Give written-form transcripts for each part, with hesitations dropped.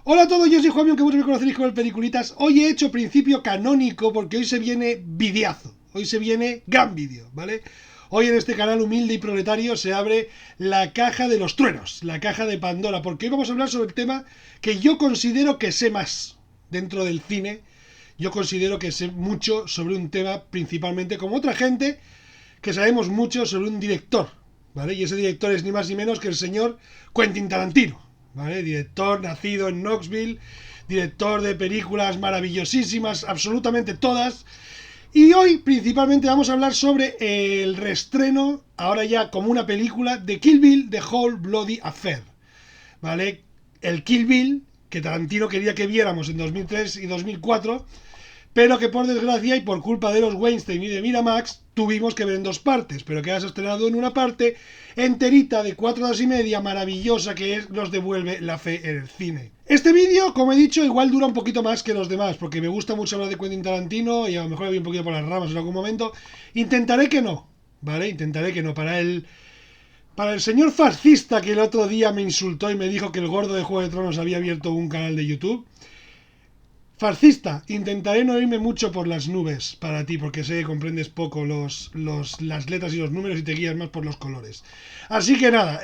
Hola a todos, yo soy Juan, que muchos me conoceréis como el Peliculitas. Hoy he hecho principio canónico porque hoy se viene videazo, hoy se viene gran vídeo, ¿vale? Hoy en este canal humilde y proletario se abre la caja de los truenos, la caja de Pandora, porque hoy vamos a hablar sobre el tema que yo considero que sé más dentro del cine. Yo considero que sé mucho sobre un tema, principalmente como otra gente que sabemos mucho sobre un director, ¿vale? Y ese director es ni más ni menos que el señor Quentin Tarantino, ¿vale? Director nacido en Knoxville, director de películas maravillosísimas, absolutamente todas. Y hoy principalmente vamos a hablar sobre el reestreno, ahora ya como una película, de Kill Bill, The Whole Bloody Affair, ¿vale? El Kill Bill que Tarantino quería que viéramos en 2003 y 2004, pero que por desgracia y por culpa de los Weinstein y de Miramax tuvimos que ver en dos partes, pero que has estrenado en una parte enterita de 4 horas y media, maravillosa, que es, nos devuelve la fe en el cine. Este vídeo, como he dicho, igual dura un poquito más que los demás, porque me gusta mucho hablar de Quentin Tarantino y a lo mejor voy un poquito por las ramas en algún momento. Intentaré que no, ¿vale? Intentaré que no. Para el señor fascista que el otro día me insultó y me dijo que el gordo de Juego de Tronos había abierto un canal de YouTube, fascista, intentaré no irme mucho por las nubes para ti, porque sé que comprendes poco las letras y los números y te guías más por los colores. Así que nada,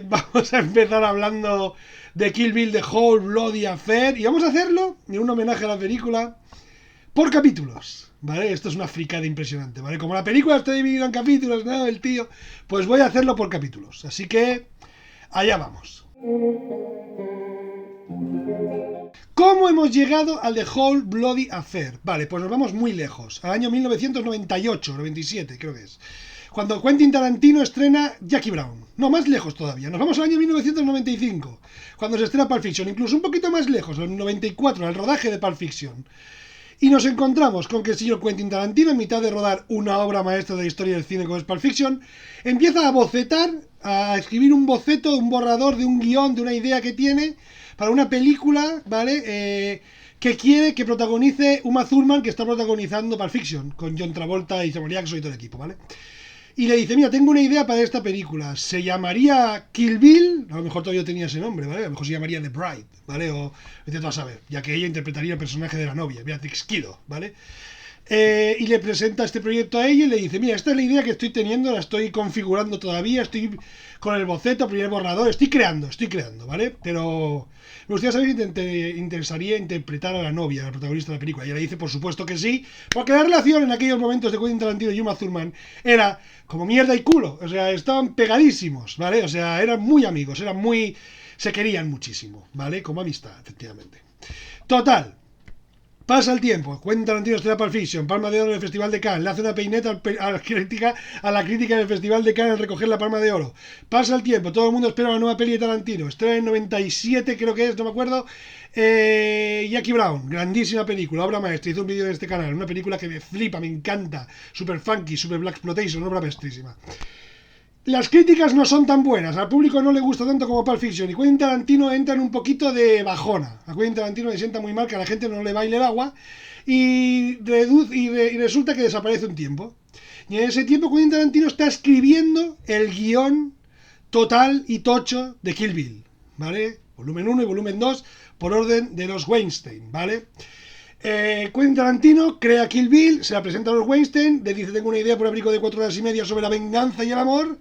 vamos a empezar hablando de Kill Bill, The Whole Bloody Affair, y vamos a hacerlo en un homenaje a la película por capítulos, ¿vale? Esto es una fricada impresionante, ¿vale? Como la película está dividida en capítulos, ¿no? El tío, pues voy a hacerlo por capítulos. Así que allá vamos. ¿Cómo hemos llegado al The Whole Bloody Affair? Vale, pues nos vamos muy lejos, al año 1998, 97 creo que es, cuando Quentin Tarantino estrena Jackie Brown. No, más lejos todavía, nos vamos al año 1995, cuando se estrena Pulp Fiction, incluso un poquito más lejos, al 94, al rodaje de Pulp Fiction. Y nos encontramos con que el señor Quentin Tarantino, en mitad de rodar una obra maestra de la historia del cine como es Pulp Fiction, empieza a bocetar, a escribir un boceto, un borrador de un guión, de una idea que tiene para una película, ¿vale? Que quiere que protagonice Uma Thurman, que está protagonizando Pulp Fiction, con John Travolta y Samuel Jackson y todo el equipo, ¿vale? Y le dice, mira, tengo una idea para esta película. Se llamaría Kill Bill. A lo mejor todavía tenía ese nombre, ¿vale? A lo mejor se llamaría The Bride, ¿vale? O vete tú a saber, ya que ella interpretaría el personaje de la novia, Beatrix Kiddo, ¿vale? Y le presenta este proyecto a ella y le dice, mira, esta es la idea que estoy teniendo, la estoy configurando todavía, estoy con el boceto, primer borrador, estoy creando, ¿vale? Pero me gustaría saber si te interesaría interpretar a la novia, a la protagonista de la película. Y ella le dice, por supuesto que sí, porque la relación en aquellos momentos de Quentin Tarantino y Uma Thurman era como mierda y culo, o sea, estaban pegadísimos, ¿vale? O sea, eran muy amigos, se querían muchísimo, ¿vale? Como amistad, efectivamente. Total. Pasa el tiempo, Quentin Tarantino estrena Pulp Fiction, Palma de Oro en el Festival de Cannes, le hace una peineta a la crítica en el Festival de Cannes al recoger la Palma de Oro. Pasa el tiempo, todo el mundo espera una nueva peli de Tarantino, estrena en 97 creo que es, no me acuerdo, Jackie Brown, grandísima película, obra maestra, hizo un vídeo en este canal, una película que me flipa, me encanta, super funky, super black exploitation, obra maestrísima. Las críticas no son tan buenas, al público no le gusta tanto como Pulp Fiction y Quentin Tarantino entra en un poquito de bajona. A Quentin Tarantino le sienta muy mal que a la gente no le baile el agua y resulta que desaparece un tiempo. Y en ese tiempo Quentin Tarantino está escribiendo el guión total y tocho de Kill Bill, ¿vale? Volumen 1 y volumen 2 por orden de los Weinstein, ¿vale? Quentin Tarantino crea Kill Bill, se la presenta a los Weinstein, le dice tengo una idea por abrigo de 4 horas y media sobre la venganza y el amor,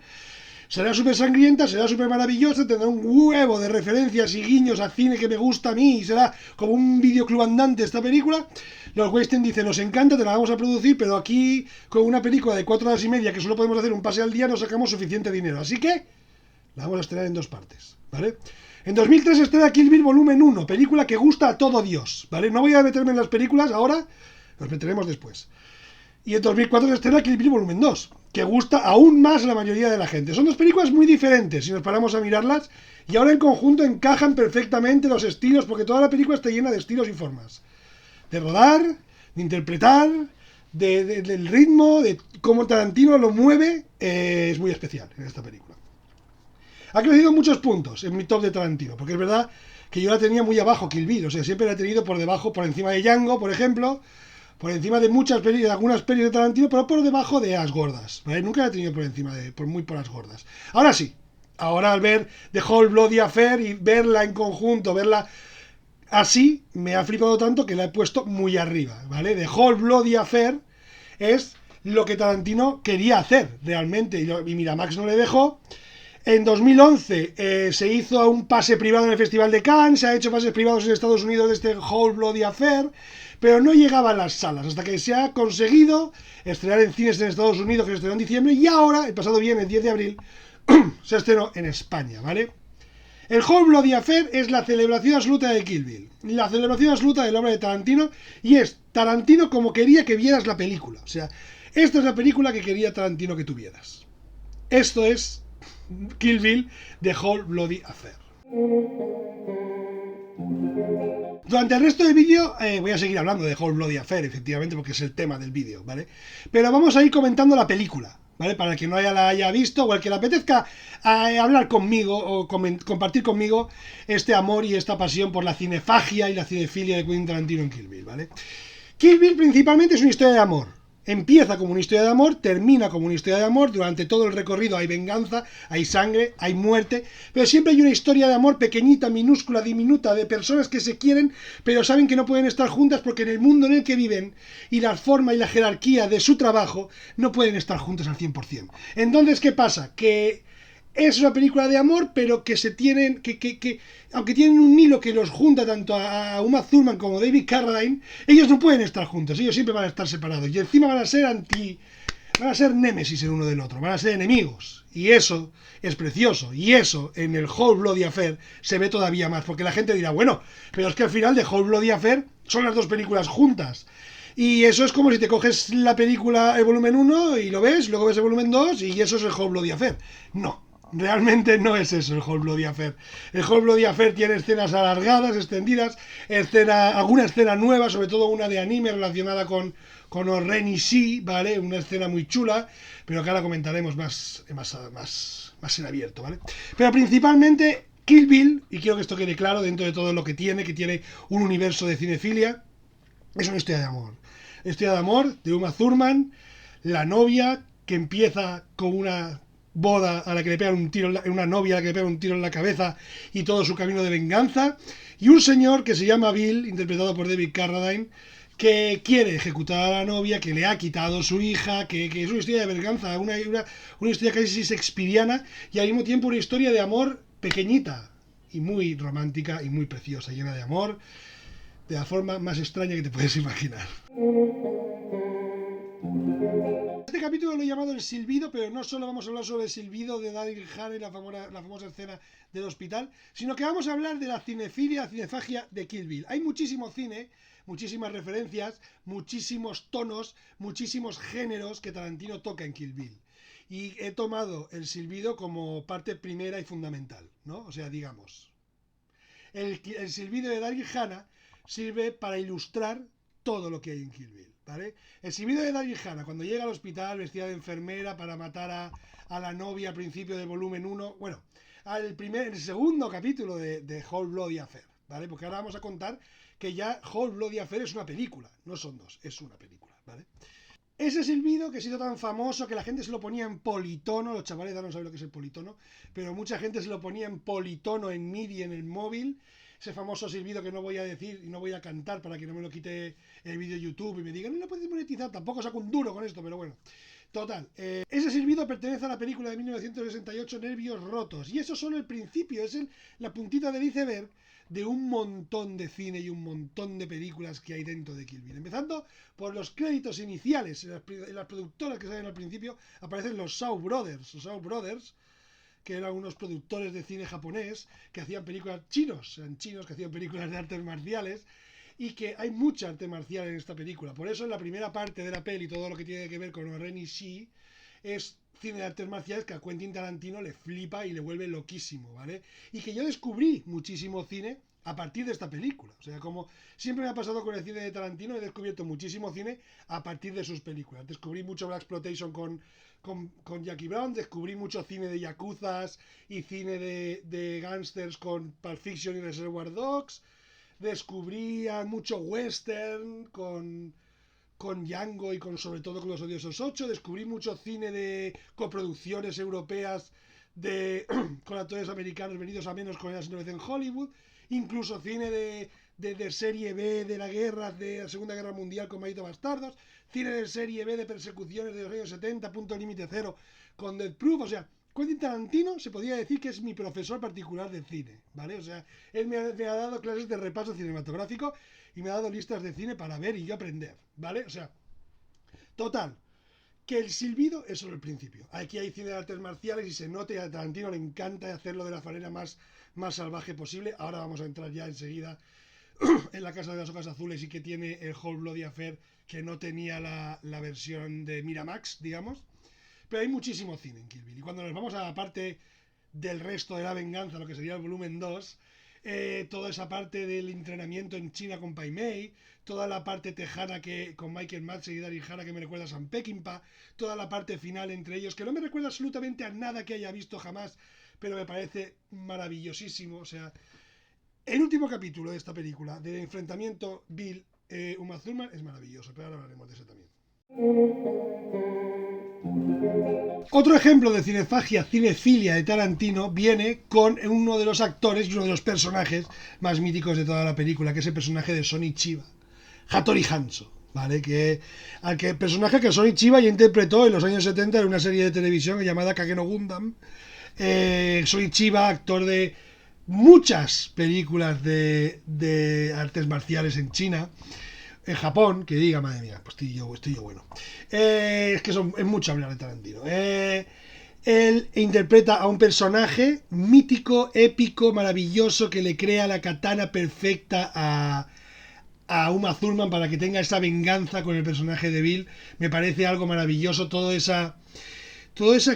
será súper sangrienta, será súper maravillosa, tendrá un huevo de referencias y guiños a cine que me gusta a mí y será como un videoclub andante esta película. Los Weinstein dicen nos encanta, te la vamos a producir, pero aquí con una película de 4 horas y media que solo podemos hacer un pase al día no sacamos suficiente dinero, así que la vamos a estrenar en dos partes, ¿vale? En 2003 estrena Kill Bill Volumen 1, película que gusta a todo Dios, ¿vale? No voy a meterme en las películas ahora, nos meteremos después. Y en 2004 se estrena Kill Bill Volumen 2, que gusta aún más a la mayoría de la gente. Son dos películas muy diferentes, si nos paramos a mirarlas, y ahora en conjunto encajan perfectamente los estilos, porque toda la película está llena de estilos y formas. De rodar, de interpretar, del ritmo, de cómo Tarantino lo mueve, es muy especial en esta película. Ha crecido muchos puntos en mi top de Tarantino, porque es verdad que yo la tenía muy abajo Kill Bill, o sea, siempre la he tenido por debajo, por encima de Django, por ejemplo, por encima de muchas pelis, de algunas pelis de Tarantino, pero por debajo de As Gordas, ¿vale? Nunca la he tenido por encima de, muy por As Gordas. Ahora sí, ahora al ver The Whole Bloody Affair y verla en conjunto, verla así me ha flipado tanto que la he puesto muy arriba, ¿vale? The Whole Bloody Affair es lo que Tarantino quería hacer realmente, y Miramax no le dejó. En 2011 se hizo un pase privado en el Festival de Cannes, se ha hecho pases privados en Estados Unidos de este Whole Bloody Affair, pero no llegaba a las salas, hasta que se ha conseguido estrenar en cines en Estados Unidos, que se estrenó en diciembre, y ahora, el pasado viernes, 10 de abril, se estrenó en España, ¿vale? El Whole Bloody Affair es la celebración absoluta de Kill Bill, la celebración absoluta de la obra de Tarantino, y es Tarantino como quería que vieras la película. O sea, esta es la película que quería Tarantino que tuvieras. Esto es Kill Bill, The Whole Bloody Affair. Durante el resto del vídeo voy a seguir hablando de Whole Bloody Affair, efectivamente, porque es el tema del vídeo, ¿vale? Pero vamos a ir comentando la película, ¿vale? Para el que no la haya visto o el que le apetezca hablar conmigo o compartir conmigo este amor y esta pasión por la cinefagia y la cinefilia de Quentin Tarantino en Kill Bill, ¿vale? Kill Bill principalmente es una historia de amor. Empieza como una historia de amor, termina como una historia de amor, durante todo el recorrido hay venganza, hay sangre, hay muerte, pero siempre hay una historia de amor pequeñita, minúscula, diminuta, de personas que se quieren, pero saben que no pueden estar juntas porque en el mundo en el que viven y la forma y la jerarquía de su trabajo no pueden estar juntas al 100%. Entonces, ¿qué pasa? Que es una película de amor, pero que se tienen, aunque tienen un hilo que los junta tanto a Uma Thurman como a David Carradine, ellos no pueden estar juntos, ellos siempre van a estar separados, y encima van a ser némesis el uno del otro, van a ser enemigos, y eso es precioso, y eso en el Whole Bloody Affair se ve todavía más, porque la gente dirá, bueno, pero es que al final de Whole Bloody Affair son las dos películas juntas. Y eso es como si te coges la película, el volumen 1, y lo ves, luego ves el volumen 2, y eso es el Whole Bloody Affair. No. Realmente no es eso el Whole Bloody Affair. El Whole Bloody Affair tiene escenas alargadas, extendidas, alguna escena nueva, sobre todo una de anime relacionada con Oren Ishii, ¿vale? Una escena muy chula, pero que ahora comentaremos más en abierto, ¿vale? Pero principalmente Kill Bill, y quiero que esto quede claro dentro de todo lo que tiene un universo de cinefilia, es una historia de amor. Historia de amor de Uma Thurman, la novia que empieza con una boda a la que le pegan un tiro, una novia a la que le pegan un tiro en la cabeza y todo su camino de venganza, y un señor que se llama Bill, interpretado por David Carradine, que quiere ejecutar a la novia, que le ha quitado su hija, que es una historia de venganza, una historia casi shakespeariana, y al mismo tiempo una historia de amor pequeñita y muy romántica y muy preciosa, llena de amor, de la forma más extraña que te puedes imaginar. Este capítulo lo he llamado El Silbido, pero no solo vamos a hablar sobre el silbido de Daryl Hannah y la famosa escena del hospital, sino que vamos a hablar de la cinefilia, la cinefagia de Kill Bill. Hay muchísimo cine, muchísimas referencias, muchísimos tonos, muchísimos géneros que Tarantino toca en Kill Bill. Y he tomado el silbido como parte primera y fundamental, ¿no? O sea, digamos, el silbido de Daryl Hannah sirve para ilustrar todo lo que hay en Kill Bill, ¿vale? El silbido de Daryl Hannah cuando llega al hospital vestida de enfermera para matar a la novia al principio del volumen 1, bueno, el segundo capítulo de Whole Bloody Affair, ¿vale? Porque ahora vamos a contar que ya Whole Bloody Affair es una película, no son dos, es una película, ¿vale? Ese silbido que ha sido tan famoso que la gente se lo ponía en politono, los chavales no saben lo que es el politono, pero mucha gente se lo ponía en politono, en MIDI, en el móvil, ese famoso silbido que no voy a decir y no voy a cantar para que no me lo quite el vídeo de YouTube y me digan, no lo puedes monetizar, tampoco saco un duro con esto, pero bueno. Total, ese silbido pertenece a la película de 1968, Nervios Rotos, y eso solo el principio, es la puntita del iceberg de un montón de cine y un montón de películas que hay dentro de Kill Bill. Empezando por los créditos iniciales, en las productoras que salen al principio aparecen los Shaw Brothers, que eran unos productores de cine japonés que hacían películas eran chinos que hacían películas de artes marciales, y que hay mucha arte marcial en esta película. Por eso en la primera parte de la peli, todo lo que tiene que ver con Oren Ishii es cine de artes marciales que a Quentin Tarantino le flipa y le vuelve loquísimo, ¿vale? Y que yo descubrí muchísimo cine a partir de esta película. O sea, como siempre me ha pasado con el cine de Tarantino, he descubierto muchísimo cine a partir de sus películas. Descubrí mucho Blaxploitation con Jackie Brown, descubrí mucho cine de yakuzas y cine de gángsters con Pulp Fiction y Reservoir Dogs, descubría mucho western con Django y sobre todo con Los Odiosos 8, descubrí mucho cine de coproducciones europeas con actores americanos venidos a menos con ellas en Hollywood, incluso cine de serie B de la guerra, de la Segunda Guerra Mundial con Malditos Bastardos, cine de serie B de persecuciones de los años 70, Punto Límite Cero con Death Proof, o sea, Quentin Tarantino se podría decir que es mi profesor particular de cine, ¿vale? O sea, él me ha dado clases de repaso cinematográfico y me ha dado listas de cine para ver y yo aprender, ¿vale? O sea, total, que el silbido es solo el principio. Aquí hay cine de artes marciales y se nota y a Tarantino le encanta hacerlo de la manera más salvaje posible. Ahora vamos a entrar ya enseguida en La Casa de las Hojas Azules y que tiene el Whole Bloody Affair que no tenía la versión de Miramax, digamos. Pero hay muchísimo cine en Kill Bill. Y cuando nos vamos a la parte del resto de la venganza, lo que sería el volumen 2, toda esa parte del entrenamiento en China con Pai Mei, toda la parte tejana que con Michael Madsen y Daryl Hannah que me recuerda a Sam Peckinpah, toda la parte final entre ellos que no me recuerda absolutamente a nada que haya visto jamás, pero me parece maravillosísimo. O sea, el último capítulo de esta película, del enfrentamiento Bill Uma Thurman, es maravilloso, pero ahora hablaremos de eso también. Otro ejemplo de cinefagia, cinefilia de Tarantino viene con uno de los actores y uno de los personajes más míticos de toda la película, que es el personaje de Sonny Chiba, Hattori Hanzo, ¿vale? Personaje que Sonny Chiba ya interpretó en los años 70 en una serie de televisión llamada Kage no Gundam. Sonny Chiba, actor de muchas películas de artes marciales en China, en Japón, que diga, madre mía, pues estoy yo bueno. Es que es mucho hablar de Tarantino. Él interpreta a un personaje mítico, épico, maravilloso, que le crea la katana perfecta a Uma Thurman para que tenga esa venganza con el personaje de Bill. Me parece algo maravilloso, toda esa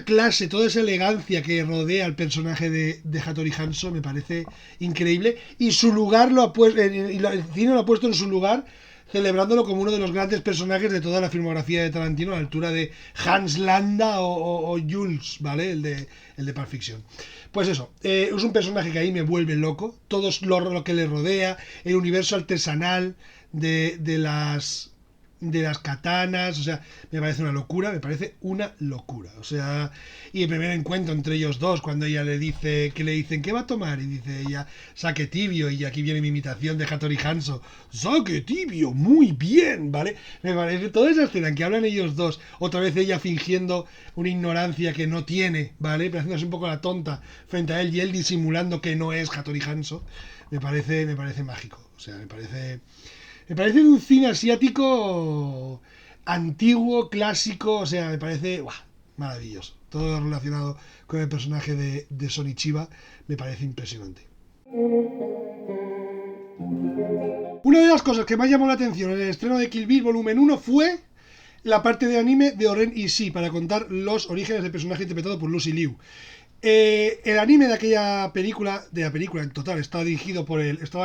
clase, toda esa elegancia que rodea al personaje de Hattori Hanzo me parece increíble. Y su lugar el cine lo ha puesto en su lugar, celebrándolo como uno de los grandes personajes de toda la filmografía de Tarantino, a la altura de Hans Landa o Jules, ¿vale? El de Pulp Fiction. Pues eso, es un personaje que ahí me vuelve loco, todo lo que le rodea, el universo artesanal de las katanas, o sea, me parece una locura, o sea, y el primer encuentro entre ellos dos, cuando ella le dicen, ¿qué va a tomar? Y dice ella, sake tibio, y aquí viene mi imitación de Hattori Hanzo, sake tibio, muy bien, ¿vale? Me parece toda esa escena en que hablan ellos dos, otra vez ella fingiendo una ignorancia que no tiene, ¿vale? Pero haciéndose un poco la tonta frente a él y él disimulando que no es Hattori Hanzo, me parece mágico, o sea, me parece un cine asiático antiguo, clásico, o sea, me parece maravilloso. Todo relacionado con el personaje de Sonny Chiba me parece impresionante. Una de las cosas que más llamó la atención en el estreno de Kill Bill Volumen 1 fue la parte de anime de O-Ren Ishii para contar los orígenes del personaje interpretado por Lucy Liu. El anime de aquella película, en total, estaba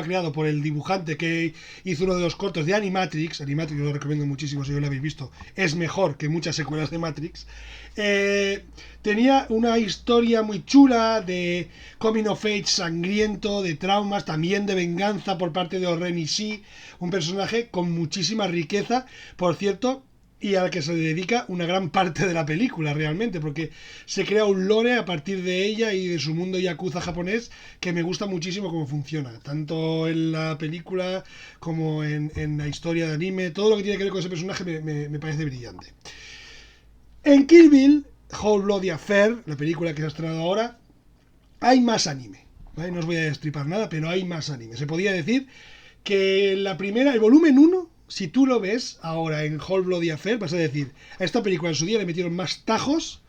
creado por el dibujante que hizo uno de los cortos de Animatrix. Animatrix lo recomiendo muchísimo si no lo habéis visto. Es mejor que muchas secuelas de Matrix. Tenía una historia muy chula de coming of age sangriento, de traumas, también de venganza por parte de O-Ren Ishii. Un personaje con muchísima riqueza, por cierto, y al que se dedica una gran parte de la película realmente, porque se crea un lore a partir de ella y de su mundo yakuza japonés que me gusta muchísimo cómo funciona, tanto en la película como en la historia de anime. Todo lo que tiene que ver con ese personaje me parece brillante. En Kill Bill, Whole Bloody Affair, la película que se ha estrenado ahora, hay más anime, ¿vale? No os voy a destripar nada, pero hay más anime. Se podría decir que el volumen 1, si tú lo ves ahora en Whole Bloody Affair, vas a decir, a esta película en su día le metieron más tajos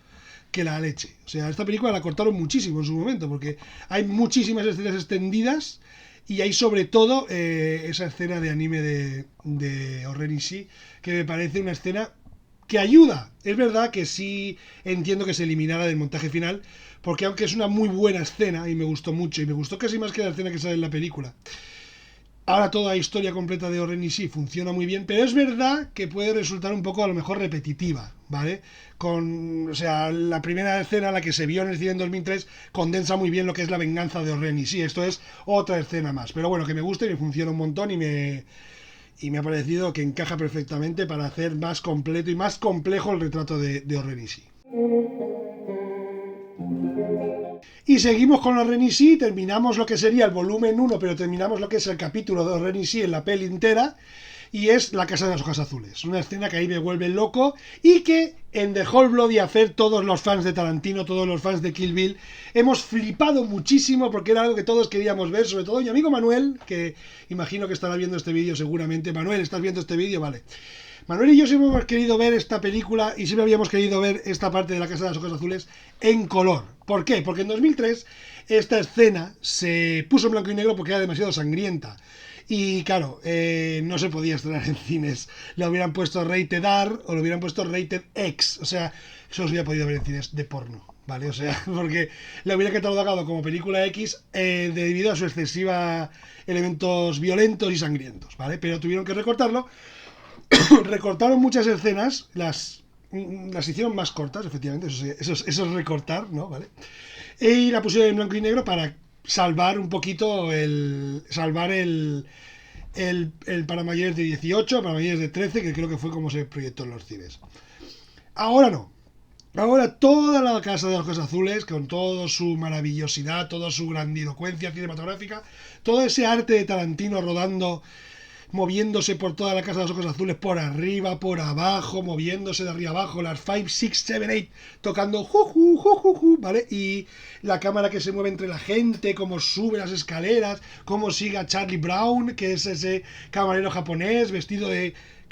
que la leche. O sea, esta película la cortaron muchísimo en su momento, porque hay muchísimas escenas extendidas y hay sobre todo esa escena de anime de O-Ren Ishii, que me parece una escena que ayuda. Es verdad que sí entiendo que se eliminara del montaje final, porque aunque es una muy buena escena y me gustó mucho, y me gustó casi más que la escena que sale en la película, ahora toda la historia completa de O-Ren Ishii funciona muy bien, pero es verdad que puede resultar un poco a lo mejor repetitiva, ¿vale? O sea, la primera escena, la que se vio en el cine en 2003, condensa muy bien lo que es la venganza de O-Ren Ishii. Esto es otra escena más, pero bueno, que me gusta y me funciona un montón y me ha parecido que encaja perfectamente para hacer más completo y más complejo el retrato de O-Ren Ishii. Y seguimos con los Ren y Sí, terminamos lo que sería el volumen 1, pero terminamos lo que es el capítulo de los Ren y Sí en la peli entera, y es la Casa de las Hojas Azules. Una escena que ahí me vuelve loco y que en The Whole Bloody Affair todos los fans de Tarantino, todos los fans de Kill Bill, hemos flipado muchísimo porque era algo que todos queríamos ver, sobre todo mi amigo Manuel, que imagino que estará viendo este vídeo seguramente. Manuel, ¿estás viendo este vídeo? Vale. Manuel y yo siempre hemos querido ver esta película y siempre habíamos querido ver esta parte de la Casa de las Hojas Azules en color. ¿Por qué? Porque en 2003 esta escena se puso en blanco y negro porque era demasiado sangrienta. Y claro, no se podía estrenar en cines. Lo hubieran puesto rated R o lo hubieran puesto rated X. O sea, eso se hubiera podido ver en cines de porno, ¿vale? O sea, porque lo hubiera catalogado como película X debido a su excesiva elementos violentos y sangrientos, ¿vale? Pero tuvieron que recortarlo. Recortaron muchas escenas, las hicieron más cortas, efectivamente, eso es recortar, ¿no? ¿Vale? Y la pusieron en blanco y negro para salvar un poquito el para mayores de 18, para mayores de 13, que creo que fue como se proyectó en los cines. Ahora no. Ahora toda la Casa de las Hojas Azules, con toda su maravillosidad, toda su grandilocuencia cinematográfica, todo ese arte de Tarantino rodando, moviéndose por toda la Casa de los Ojos Azules, por arriba, por abajo, moviéndose de arriba abajo, las 5, 6, 7, 8, tocando juju, juju, juju, ¿vale? Y la cámara que se mueve entre la gente, cómo sube las escaleras, cómo sigue a Charlie Brown, que es ese camarero japonés vestido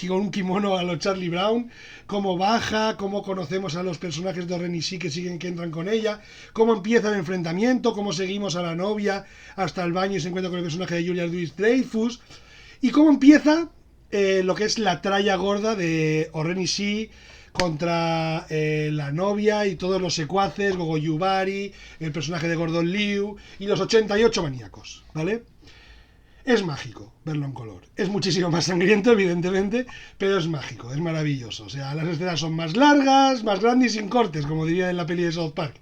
con un kimono a los Charlie Brown, cómo baja, cómo conocemos a los personajes de Ren y Sí que entran con ella, cómo empieza el enfrentamiento, cómo seguimos a la novia hasta el baño y se encuentra con el personaje de Julia Louis-Dreyfus. Y cómo empieza lo que es la tralla gorda de Ren y Sí contra la novia y todos los secuaces, Gogo Yubari, el personaje de Gordon Liu y los 88 maníacos, ¿vale? Es mágico verlo en color. Es muchísimo más sangriento, evidentemente, pero es mágico, es maravilloso. O sea, las escenas son más largas, más grandes y sin cortes, como diría en la peli de South Park.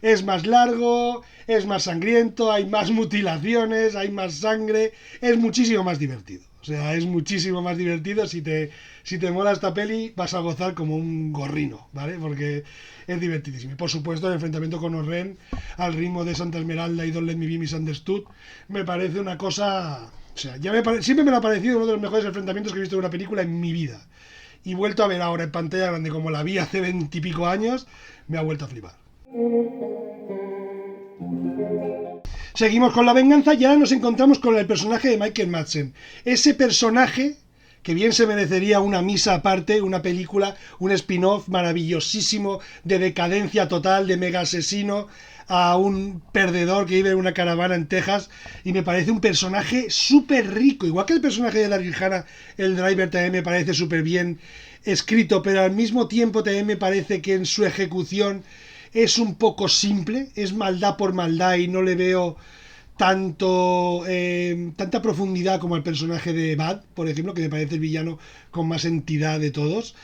Es más largo, es más sangriento, hay más mutilaciones, hay más sangre, es muchísimo más divertido. O sea, es muchísimo más divertido. Si te mola esta peli, vas a gozar como un gorrino, ¿vale? Porque es divertidísimo. Y por supuesto, el enfrentamiento con Oren al ritmo de Santa Esmeralda y Don't Let Me Be Misunderstood me parece una cosa... O sea, siempre me lo ha parecido uno de los mejores enfrentamientos que he visto en una película en mi vida. Y vuelto a ver ahora en pantalla grande como la vi hace 20 y pico años, me ha vuelto a flipar. Seguimos con la venganza y ahora nos encontramos con el personaje de Michael Madsen. Ese personaje que bien se merecería una misa aparte, una película, un spin-off maravillosísimo de decadencia total, de mega asesino a un perdedor que vive en una caravana en Texas, y me parece un personaje súper rico, igual que el personaje de Daryl Hannah, el driver, también me parece súper bien escrito, pero al mismo tiempo también me parece que en su ejecución es un poco simple, es maldad por maldad y no le veo tanta profundidad como el personaje de Bad, por ejemplo, que me parece el villano con más entidad de todos.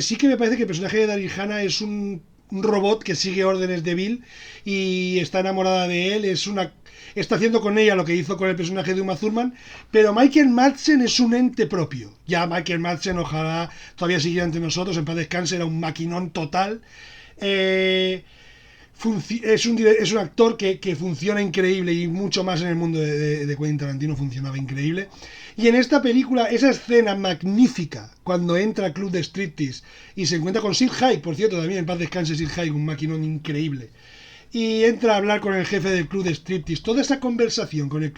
Sí que me parece que el personaje de Daryl Hannah es un robot que sigue órdenes de Bill y está enamorada de él, está haciendo con ella lo que hizo con el personaje de Uma Thurman, pero Michael Madsen es un ente propio. Ya Michael Madsen, ojalá todavía siguiera entre nosotros, en paz descanse, era un maquinón total. Es un actor que funciona increíble, y mucho más en el mundo de Quentin Tarantino funcionaba increíble. Y en esta película, esa escena magnífica cuando entra al club de striptease y se encuentra con Sid Haig, por cierto, también en paz descanse Sid Haig, un maquinón increíble, y entra a hablar con el jefe del club de striptease. Toda esa conversación con el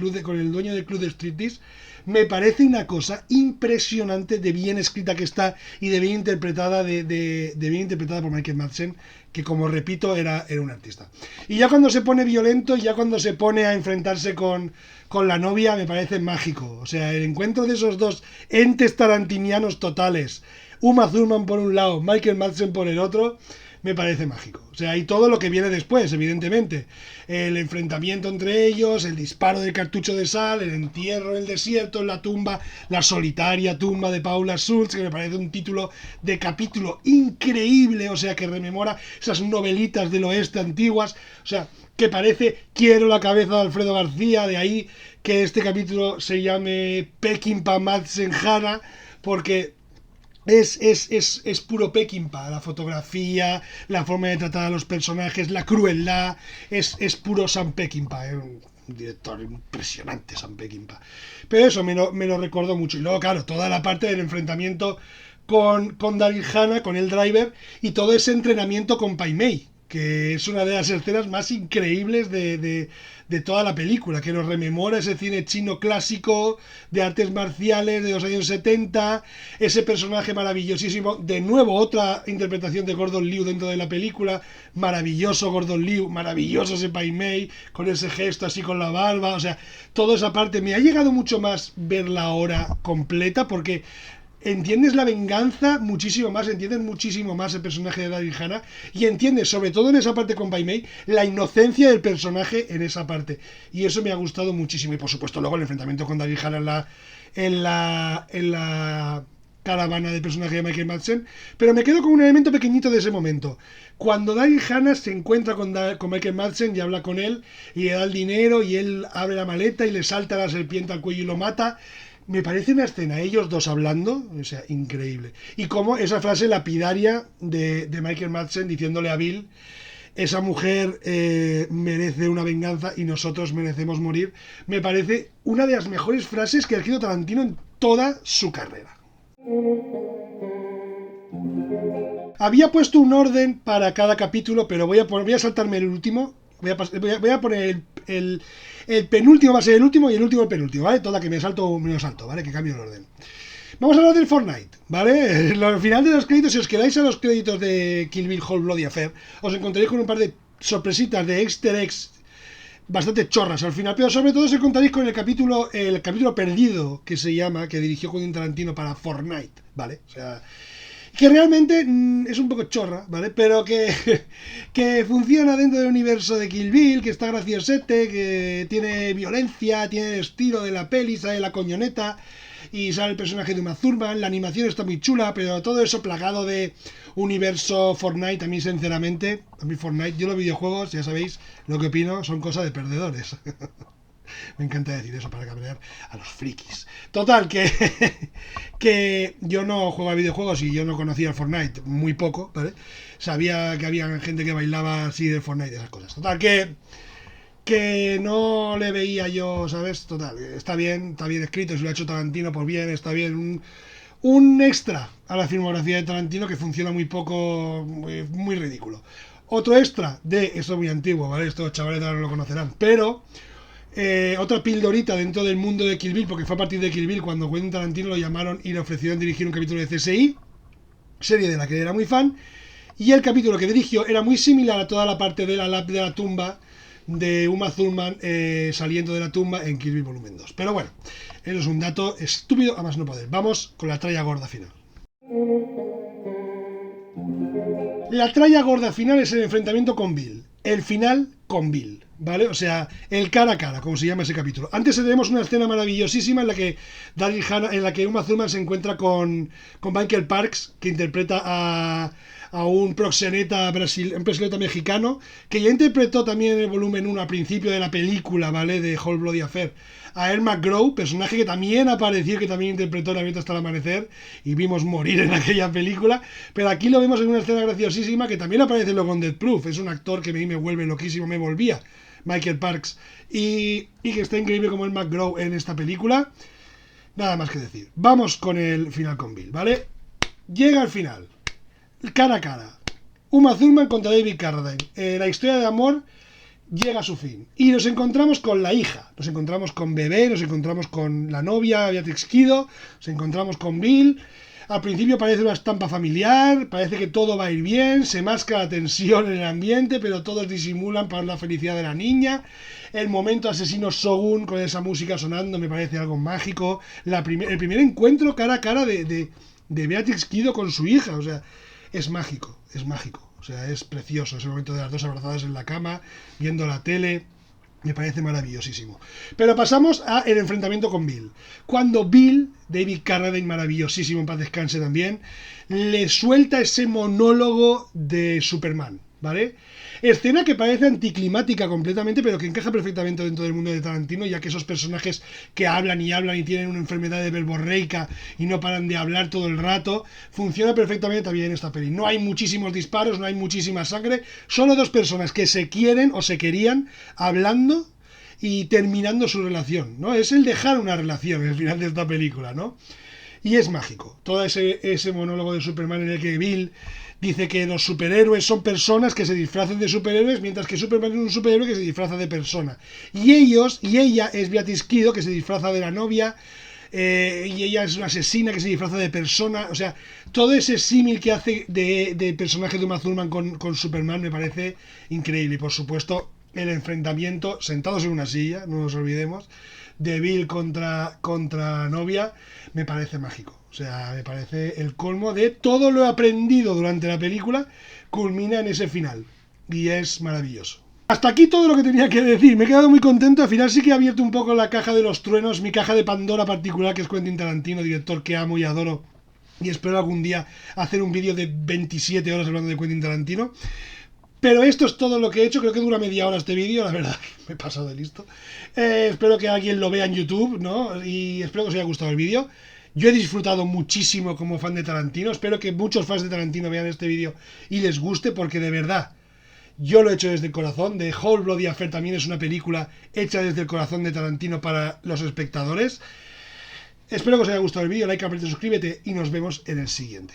dueño del club de striptease me parece una cosa impresionante de bien escrita que está y de bien interpretada bien interpretada por Michael Madsen, que, como repito, era un artista. Y ya cuando se pone violento, ya cuando se pone a enfrentarse con la novia, me parece mágico. O sea, el encuentro de esos dos entes tarantinianos totales, Uma Thurman por un lado, Michael Madsen por el otro, me parece mágico. O sea, y todo lo que viene después, evidentemente. El enfrentamiento entre ellos, el disparo del cartucho de sal, el entierro en el desierto, en la tumba, la solitaria tumba de Paula Schultz, que me parece un título de capítulo increíble, o sea, que rememora esas novelitas del oeste antiguas, o sea, que parece Quiero la cabeza de Alfredo García, de ahí que este capítulo se llame Peckinpah Madsen Hannah, porque Es puro Peckinpah, la fotografía, la forma de tratar a los personajes, la crueldad, es puro Sam Peckinpah, un director impresionante Sam Peckinpah. Pero eso me lo recordó mucho. Y luego, claro, toda la parte del enfrentamiento con Daryl Hannah, con el driver, y todo ese entrenamiento con Pai Mei, que es una de las escenas más increíbles de toda la película, que nos rememora ese cine chino clásico de artes marciales de los años 70, ese personaje maravillosísimo, de nuevo otra interpretación de Gordon Liu dentro de la película, maravilloso Gordon Liu, maravilloso ese Pai Mei, con ese gesto así con la barba, o sea, toda esa parte me ha llegado mucho más verla ahora completa, porque entiendes la venganza muchísimo más, entiendes muchísimo más el personaje de Daryl Hannah y entiendes, sobre todo en esa parte con Pai Mei, la inocencia del personaje en esa parte. Y eso me ha gustado muchísimo. Y por supuesto luego el enfrentamiento con Daryl Hannah en la caravana del personaje de Michael Madsen. Pero me quedo con un elemento pequeñito de ese momento. Cuando Daryl Hannah se encuentra con Michael Madsen y habla con él y le da el dinero y él abre la maleta y le salta la serpiente al cuello y lo mata. Me parece una escena, ellos dos hablando, o sea, increíble. Y como esa frase lapidaria de Michael Madsen diciéndole a Bill, esa mujer merece una venganza y nosotros merecemos morir, me parece una de las mejores frases que ha escrito Tarantino en toda su carrera. Había puesto un orden para cada capítulo, pero voy a saltarme el último. Voy a poner el penúltimo va a ser el último y el último el penúltimo, ¿vale? Toda que me lo salto, ¿vale? Que cambio el orden. Vamos a hablar del Fortnite, ¿vale? Al final de los créditos, si os quedáis a los créditos de Kill Bill Whole Bloody Affair, os encontraréis con un par de sorpresitas de easter eggs bastante chorras al final, pero sobre todo os encontraréis con el capítulo perdido que se llama, que dirigió Quentin Tarantino para Fortnite, ¿vale? O sea, que realmente es un poco chorra, ¿vale? Pero que funciona dentro del universo de Kill Bill, que está graciosete, que tiene violencia, tiene el estilo de la peli, sale la coñoneta y sale el personaje de Uma Thurman, la animación está muy chula, pero todo eso plagado de universo Fortnite, a mí sinceramente, Fortnite, yo los videojuegos, ya sabéis lo que opino, son cosas de perdedores. Me encanta decir eso para cabrear a los frikis. Total, que yo no juego a videojuegos y yo no conocía el Fortnite muy poco, ¿vale? Sabía que había gente que bailaba así del Fortnite y esas cosas. Total, que no le veía yo, ¿sabes? Total, está bien escrito, si lo ha hecho Tarantino, pues bien, está bien. Un extra a la filmografía de Tarantino que funciona muy poco, muy ridículo. Otro extra esto es muy antiguo, ¿vale? Estos chavales ahora no lo conocerán, pero otra pildorita dentro del mundo de Kill Bill, porque fue a partir de Kill Bill cuando Quentin Tarantino lo llamaron y le ofrecieron dirigir un capítulo de CSI, serie de la que era muy fan, y el capítulo que dirigió era muy similar a toda la parte de la tumba de Uma Thurman saliendo de la tumba en Kill Bill Volumen 2. Pero bueno, eso es un dato estúpido a más no poder. Vamos con la tralla gorda final. La tralla gorda final es el enfrentamiento con Bill. El final con Bill, ¿vale? O sea, el cara a cara, como se llama ese capítulo. Antes tenemos una escena maravillosísima en la que en la que Uma Thurman se encuentra con Michael Parks, que interpreta a un proxeneta un proxeneta mexicano, que ya interpretó también en el volumen 1 al principio de la película, ¿vale? De Whole Bloody Affair. A Earl McGraw, personaje que también apareció, que también interpretó en Abierto hasta el amanecer, y vimos morir en aquella película, pero aquí lo vemos en una escena graciosísima que también aparece luego en Death Proof. Es un actor que a mí me vuelve loquísimo, me volvía, Michael Parks, y que está increíble como el McGraw en esta película. Nada más que decir. Vamos con el final con Bill, ¿vale? Llega al final, cara a cara, Uma Thurman contra David Carradine. La historia de amor llega a su fin. Y nos encontramos con la hija, nos encontramos con Bebé, nos encontramos con la novia, Beatrix Kido, nos encontramos con Bill. Al principio parece una estampa familiar, parece que todo va a ir bien, se masca la tensión en el ambiente, pero todos disimulan para la felicidad de la niña. El momento asesino Shogun con esa música sonando me parece algo mágico. El primer encuentro cara a cara de Beatrix Kido con su hija, o sea, es mágico, es mágico. O sea, es precioso ese momento de las dos abrazadas en la cama, viendo la tele. Me parece maravillosísimo. Pero pasamos al enfrentamiento con Bill. Cuando Bill, David Carradine, maravillosísimo, en paz descanse también, le suelta ese monólogo de Superman, ¿vale? Escena que parece anticlimática completamente, pero que encaja perfectamente dentro del mundo de Tarantino, ya que esos personajes que hablan y tienen una enfermedad de verborreica y no paran de hablar todo el rato, funciona perfectamente también en esta peli. No hay muchísimos disparos, no hay muchísima sangre, solo dos personas que se quieren o se querían hablando y terminando su relación, ¿no? Es el dejar una relación en el final de esta película, ¿no? Y es mágico. Todo ese monólogo de Superman en el que Bill dice que los superhéroes son personas que se disfrazan de superhéroes, mientras que Superman es un superhéroe que se disfraza de persona. Y ella es Beatriz Kido, que se disfraza de la novia, y ella es una asesina que se disfraza de persona. O sea, todo ese símil que hace de personaje de Uma Thurman con Superman me parece increíble. Y por supuesto, el enfrentamiento, sentados en una silla, no nos olvidemos, de Bill contra novia, me parece mágico. O sea, me parece el colmo de todo lo aprendido durante la película, culmina en ese final. Y es maravilloso. Hasta aquí todo lo que tenía que decir. Me he quedado muy contento. Al final sí que he abierto un poco la caja de los truenos, mi caja de Pandora particular, que es Quentin Tarantino, director que amo y adoro. Y espero algún día hacer un vídeo de 27 horas hablando de Quentin Tarantino. Pero esto es todo lo que he hecho. Creo que dura media hora este vídeo, la verdad. Me he pasado de listo. Espero que alguien lo vea en YouTube, ¿no? Y espero que os haya gustado el vídeo. Yo he disfrutado muchísimo como fan de Tarantino. Espero que muchos fans de Tarantino vean este vídeo y les guste, porque de verdad, yo lo he hecho desde el corazón. The Whole Bloody Affair también es una película hecha desde el corazón de Tarantino para los espectadores. Espero que os haya gustado el vídeo. Like, suscríbete y nos vemos en el siguiente.